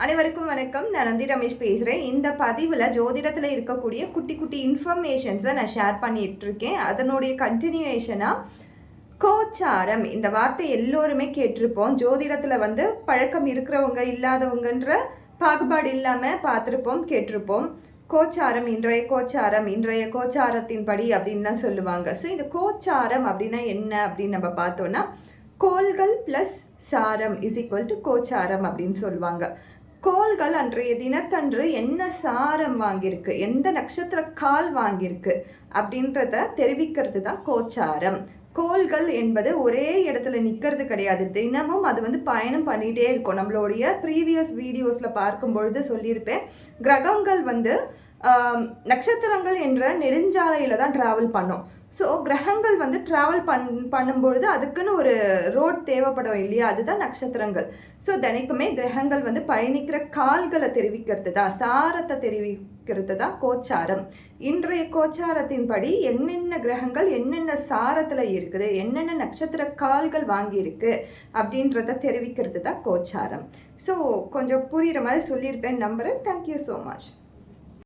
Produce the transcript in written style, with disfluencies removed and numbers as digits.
அனைவருக்கும் வணக்கம். நான் நந்தி ரமேஷ் பேசுகிறேன். இந்த பதிவில் ஜோதிடத்தில் இருக்கக்கூடிய குட்டி குட்டி இன்ஃபர்மேஷன்ஸை நான் ஷேர் பண்ணிகிட்ருக்கேன். அதனுடைய கண்டினியூவேஷனாக கோச்சாரம், இந்த வார்த்தை எல்லோருமே கேட்டிருப்போம். ஜோதிடத்தில் பழக்கம் இருக்கிறவங்க இல்லாதவங்கன்ற பாகுபாடு இல்லாமல் பார்த்துருப்போம், கேட்டிருப்போம். கோச்சாரம், இன்றைய கோச்சாரத்தின்படி அப்படின்லாம் சொல்லுவாங்க. ஸோ இந்த கோச்சாரம் அப்படின்னா என்ன அப்படின்னு நம்ம பார்த்தோன்னா, கோள்கள் ப்ளஸ் சாரம் இஸ் ஈக்குவல் டு கோச்சாரம் அப்படின்னு சொல்லுவாங்க. கோள்கள் அன்றைய தினத்தன்று என்ன சாரம் வாங்கியிருக்கு, எந்த நட்சத்திர கால் வாங்கியிருக்கு அப்படின்றத தெரிவிக்கிறது தான் கோச்சாரம். கோள்கள் என்பது ஒரே இடத்துல நிற்கிறது கிடையாது. தினமும் அது பயணம் பண்ணிகிட்டே இருக்கும். நம்மளுடைய ப்ரீவியஸ் வீடியோஸில் பார்க்கும் பொழுது சொல்லியிருப்பேன், கிரகங்கள் நட்சத்திரங்கள் என்ற நெடுஞ்சாலையில் தான் ட்ராவல் பண்ணும். ஸோ கிரகங்கள் ட்ராவல் பண்ணும்பொழுது அதுக்குன்னு ஒரு ரோட் தேவைப்படும் இல்லையா, அதுதான் நட்சத்திரங்கள். ஸோ தினைக்குமே கிரகங்கள் பயணிக்கிற கால்களை தெரிவிக்கிறது தான், சாரத்தை தெரிவிக்கிறது தான் கோச்சாரம். இன்றைய கோச்சாரத்தின்படி என்னென்ன கிரகங்கள் என்னென்ன சாரத்தில் இருக்குது, என்னென்ன நட்சத்திர கால்கள் வாங்கியிருக்கு அப்படின்றத தெரிவிக்கிறது தான் கோச்சாரம். ஸோ கொஞ்சம் புரிகிற மாதிரி சொல்லியிருப்பேன் நம்புகிறேன். Thank you so much.